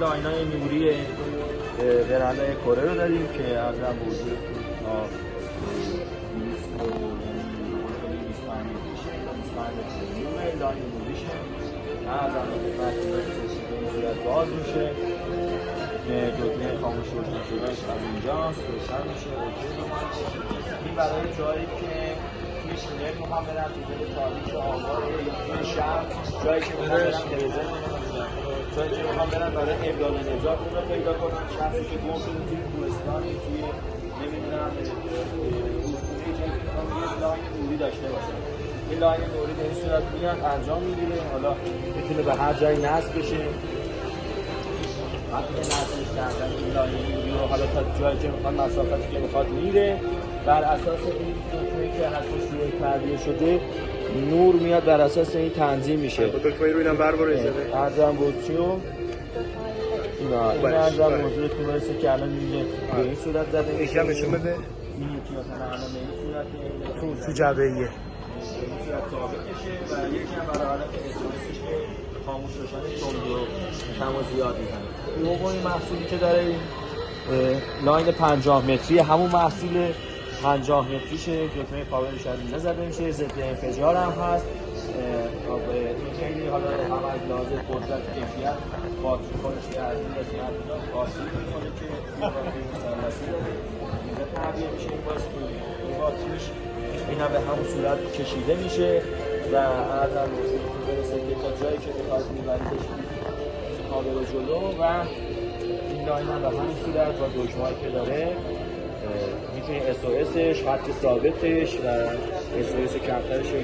لاینای نوری برندهای کره رو داریم که ارزم بزرگ تا 25 لاین نوریشه. ارزم بزرگ به صورت باز میشه، دکمه خاموش روشن شدنش از اینجاست، روشن میشه. این برای جایی که توی شونر میخوام برم تو دل تاریخ آبار یا توی شهر، جایی که میخوام برم تلویزیون نمیدونم، جایی که میخوام برم برای ابدال نجات رو پیدا کنم، شخصی که گم شده توی کوهستانی، توی نمیدونم روزخونه، جایی که میخوام یه لاین نوری داشته باشم. این لاین نوری به این صورت میاد انجام میگیره، حالا میتونه به هر جایی نصب بشه. وقتی نصبش کردن این لاین نوری رو حالا تا جایی که میخواد، مسافتی که میخواد میره، بر اساس این دکمه‌ای که هستش روی تعبیه شده نور میاد، بر اساس این تنظیم میشه. دکمه رو اینم بربر ایزاده ارزم بودچیو این ارزم موضوعتون برسه که الان میگه به این صورت زده میشه. یکی هم نشون بده. این یکی مثلا الان به این صورت تو جعبه ایه به این صورت ثابت میشه و یکی هم برای حالت اسمسش که خاموش روشنش تند و کم و زیاد میزنه. دومین محصولی که داره این لاین 50 متری، همون محصول 50 متریشه. دکمه پاورش از اینجا زده میشه، ضد انفجار هم هست. این خیلی حالا هم از لحاظ قدرت کیفیت باتری خودش که از این قسمت قاطی میکنه که باتری مثلثی داره اینجا تعبیه میشه. این باز این باتریش این هم به همون صورت کشیده میشه و ارزم بزرگتون برسه که تا جایی که میخواد میبریدش قابل جلو و این لاین هم به همین صورت با دکمه‌ای که داره میتونی SOSش، خط ثابتش و SOS کمترش رو